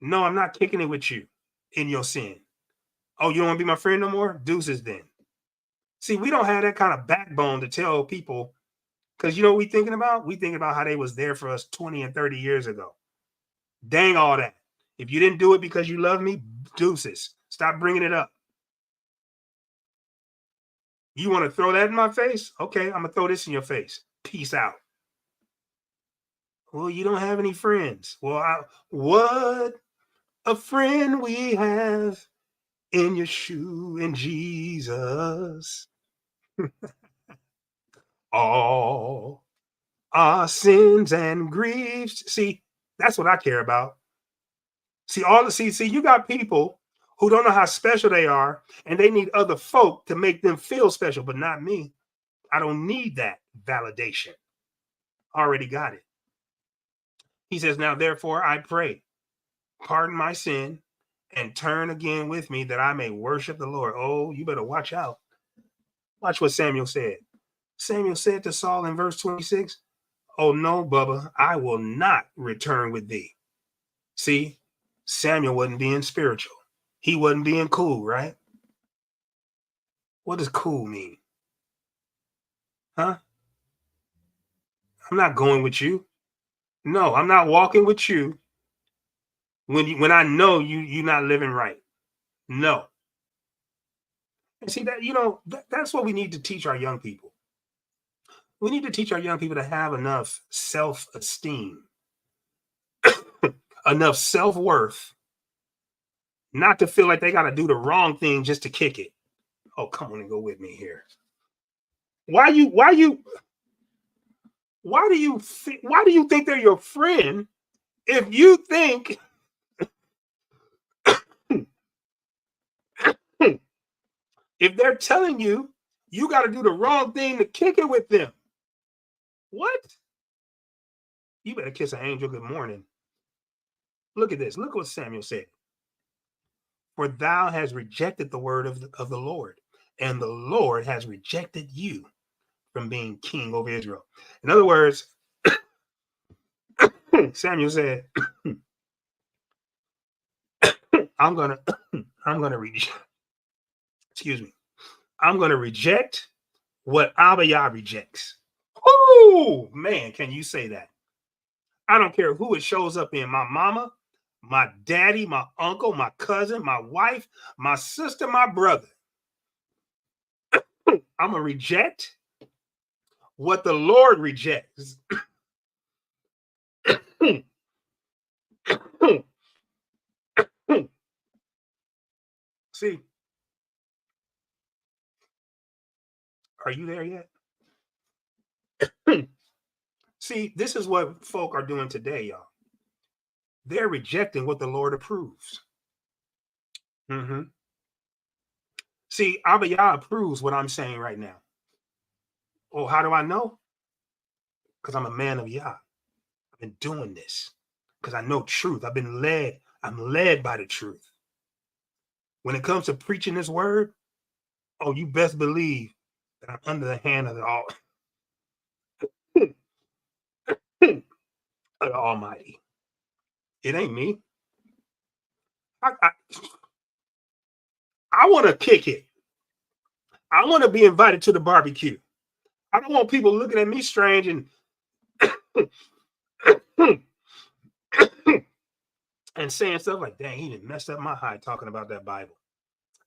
No, I'm not kicking it with you in your sin. Oh, you don't want to be my friend no more? Deuces then. See, we don't have that kind of backbone to tell people, because you know what we thinking about? We thinking about how they was there for us 20 and 30 years ago. Dang all that. If you didn't do it because you love me, deuces. Stop bringing it up. You want to throw that in my face? Okay, I'm going to throw this in your face. Peace out. Well, you don't have any friends. Well, what a friend we have in Yeshua, in Jesus. All our sins and griefs. See, that's what I care about. See, you got people who don't know how special they are, and they need other folk to make them feel special, but not me. I don't need that validation. Already got it. He says, now, therefore, I pray, pardon my sin and turn again with me that I may worship the Lord. Oh, you better watch out. Watch what Samuel said. Samuel said to Saul in verse 26, oh, no, Bubba, I will not return with thee. See, Samuel wasn't being spiritual. He wasn't being cool, right? What does cool mean? Huh? I'm not going with you. No, I'm not walking with you when I know you're not living right. No. And see that, that's what we need to teach our young people. We need to teach our young people to have enough self-esteem, enough self-worth, not to feel like they got to do the wrong thing just to kick it. Oh, come on and go with me here. Why do you think they're your friend if you think if they're telling you you got to do the wrong thing to kick it with them? What? You better kiss an angel good morning. Look at this. Look what Samuel said. For thou hast rejected the word of the Lord, and the Lord has rejected you from being king over Israel. In other words, Samuel said, I'm gonna reject. Excuse me. I'm gonna reject what Abiyah rejects. Oh man, can you say that? I don't care who it shows up in. My mama, my daddy, my uncle, my cousin, my wife, my sister, my brother. I'm gonna reject what the Lord rejects. See, are you there yet? See, this is what folk are doing today, y'all. They're rejecting what the Lord approves. Mm-hmm. See, Abiyah approves what I'm saying right now. Oh, how do I know? Because I'm a man of Yah. I've been doing this. because I know truth. I'm led by the truth. When it comes to preaching this word, oh, you best believe that I'm under the hand of the Almighty. It ain't me. I want to kick it. I want to be invited to the barbecue. I don't want people looking at me strange and and saying stuff like, dang, he done messed up my high talking about that Bible.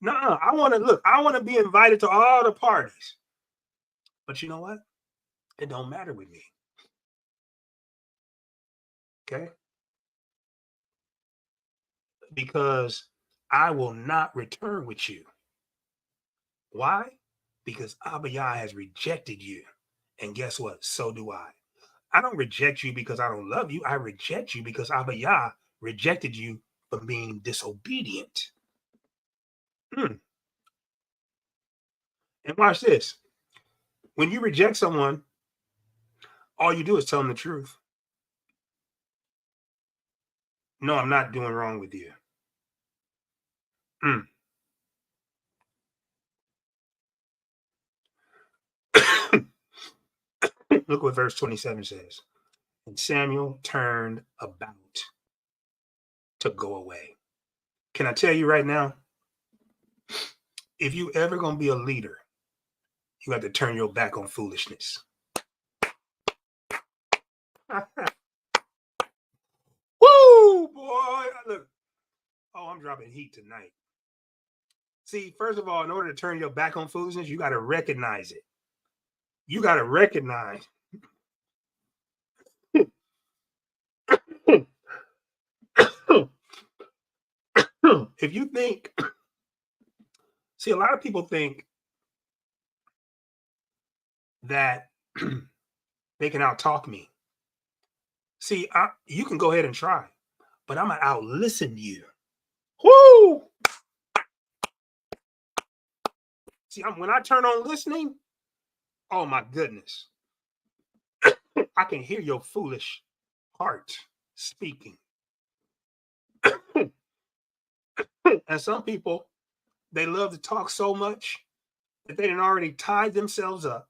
Nuh-uh. I want to be invited to all the parties. But you know what? It don't matter with me. Okay? Because I will not return with you. Why? Because Abba Yah has rejected you. And guess what? So do I. I don't reject you because I don't love you. I reject you because Abba Yah rejected you for being disobedient. And watch this. When you reject someone, all you do is tell them the truth. No, I'm not doing wrong with you. Look what verse 27 says. And Samuel turned about to go away. Can I tell you right now, if you ever going to be a leader, you have to turn your back on foolishness. Woo, boy. Look. Oh, I'm dropping heat tonight. See, first of all, in order to turn your back on foolishness, you got to recognize it. You got to recognize. If you think, see, a lot of people think that they can out-talk me. See, you can go ahead and try, but I'm going to out-listen you. Woo! See, when I turn on listening, oh my goodness. I can hear your foolish heart speaking. And some people, they love to talk so much that they done already tied themselves up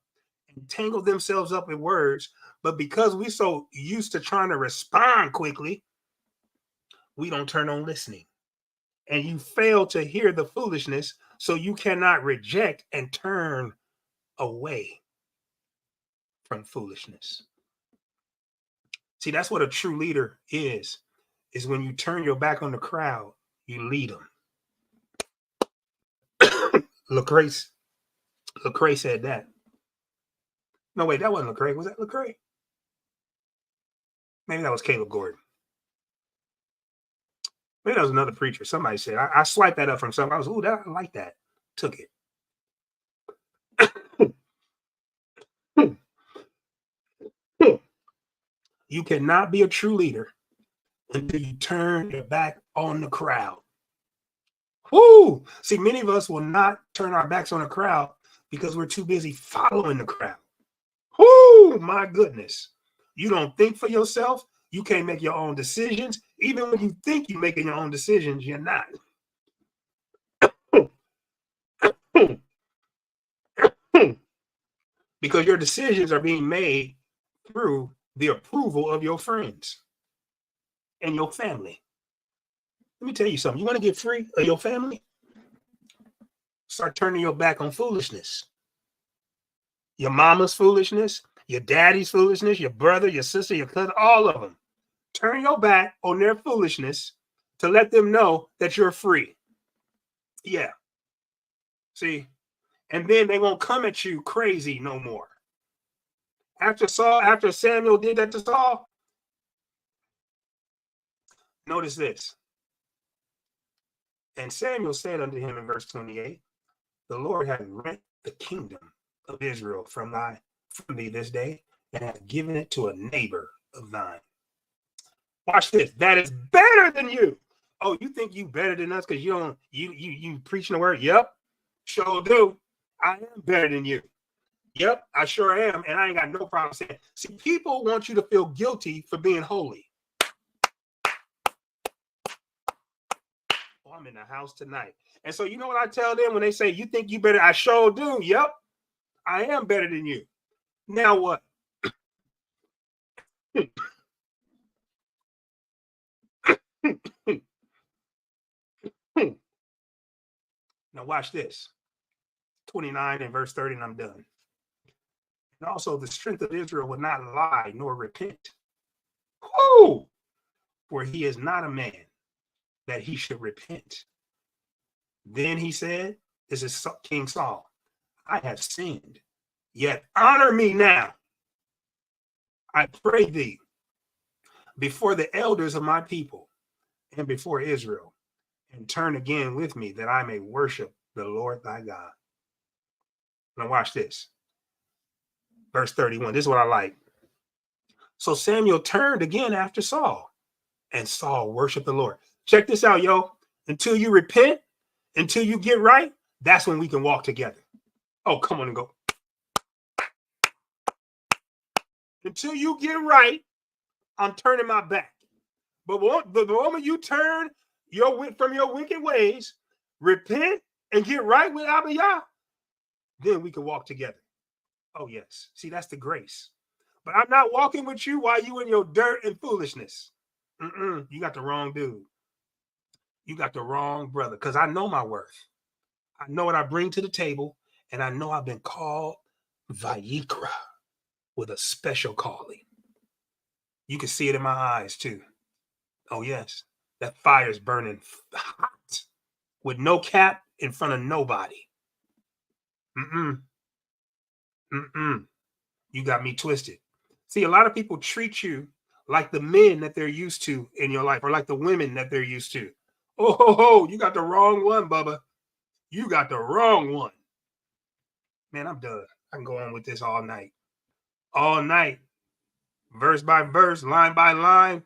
and tangled themselves up with words. But because we're so used to trying to respond quickly, we don't turn on listening. And you fail to hear the foolishness, so you cannot reject and turn away from foolishness. See, that's what a true leader is when you turn your back on the crowd, you lead them. Lecrae said that. No, wait, that wasn't Lecrae. Was that Lecrae? Maybe that was Caleb Gordon. Maybe that was another preacher. Somebody said, I swiped that up from something. I was, I like that. Took it. You cannot be a true leader until you turn your back on the crowd. Woo! See, many of us will not turn our backs on the crowd because we're too busy following the crowd. Woo! My goodness. You don't think for yourself. You can't make your own decisions. Even when you think you're making your own decisions, you're not. Because your decisions are being made through the approval of your friends and your family. Let me tell you something. You want to get free of your family? Start turning your back on foolishness. Your mama's foolishness, your daddy's foolishness, your brother, your sister, your cousin, all of them. Turn your back on their foolishness to let them know that you're free. Yeah. See? And then they won't come at you crazy no more. After Samuel did that to Saul, notice this. And Samuel said unto him in verse 28, the Lord hath rent the kingdom of Israel from thee this day, and hath given it to a neighbor of thine. Watch this. That is better than you. Oh, you think you better than us because you preaching the word? Yep, sure do. I am better than you. Yep, I sure am, and I ain't got no problem saying. See, people want you to feel guilty for being holy. I'm in the house tonight. And so you know what I tell them when they say, you think you better? I sure do. Yep, I am better than you. Now what? Now watch this. 29 and verse 30, and I'm done. And also the strength of Israel would not lie nor repent. Whoo! For he is not a man that he should repent. Then he said, this is King Saul, I have sinned, yet honor me now, I pray thee, before the elders of my people and before Israel, and turn again with me that I may worship the Lord thy God. Now watch this. Verse 31, this is what I like. So Samuel turned again after Saul, and Saul worshiped the Lord. Check this out, yo. Until you repent, until you get right, that's when we can walk together. Oh, come on and go. Until you get right, I'm turning my back. But the moment you turn from your wicked ways, repent and get right with Abba Yah, then we can walk together. Oh, yes. See, that's the grace. But I'm not walking with you while you in your dirt and foolishness. You got the wrong dude. You got the wrong brother, because I know my worth. I know what I bring to the table, and I know I've been called Vayikra with a special calling. You can see it in my eyes too. Oh yes, that fire is burning hot with no cap in front of nobody. You got me twisted. See, a lot of people treat you like the men that they're used to in your life, or like the women that they're used to. Oh, you got the wrong one, Bubba. You got the wrong one. Man, I'm done. I can go on with this all night. All night. Verse by verse, line by line,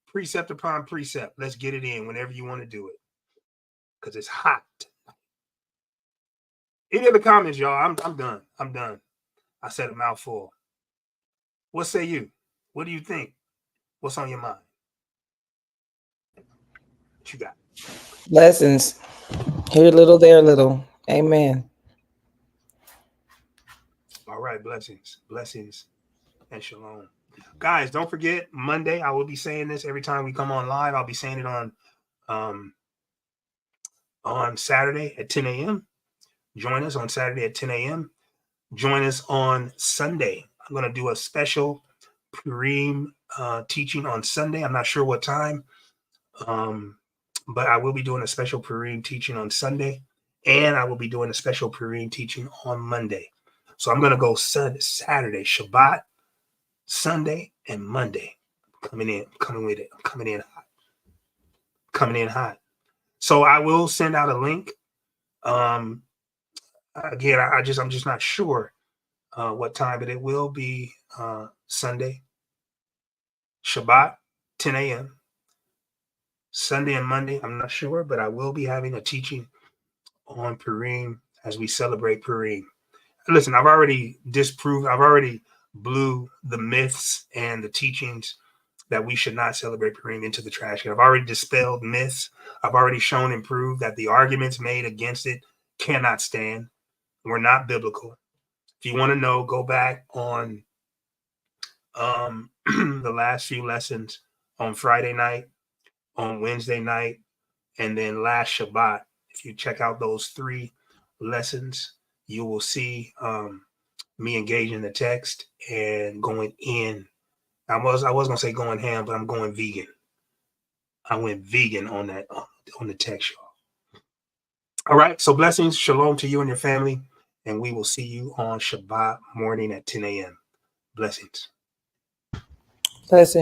precept upon precept. Let's get it in whenever you want to do it, because it's hot. Any other comments, y'all? I'm done. I'm done. I said a mouthful. What say you? What do you think? What's on your mind? What you got? Blessings. Here a little, there a little. Amen. All right, blessings, blessings, and shalom. Guys, don't forget, Monday, I will be saying this every time we come on live. I'll be saying it on Saturday at 10 a.m. Join us on Saturday at 10 a.m. Join us on Sunday. I'm going to do a special Purim teaching on Sunday. I'm not sure what time, but I will be doing a special Purim teaching on Sunday, and I will be doing a special Purim teaching on Monday. So I'm going to go Saturday, Shabbat, Sunday, and Monday. Coming with it. I'm coming in hot. So I will send out a link. Again, I'm just not sure what time, but it will be Sunday, Shabbat, 10 a.m. Sunday and Monday, I'm not sure, but I will be having a teaching on Purim as we celebrate Purim. Listen, I've already blew the myths and the teachings that we should not celebrate Purim into the trash can. I've already dispelled myths. I've already shown and proved that the arguments made against it cannot stand. We're not biblical. If you want to know, go back on the last few lessons on Friday night, on Wednesday night, and then last Shabbat. If you check out those 3 lessons, you will see me engaging the text and going in. I was gonna say going ham, but I'm going vegan. I went vegan on that on the text, y'all. All right, so blessings, shalom to you and your family, and we will see you on Shabbat morning at 10 a.m. Blessings. Blessings.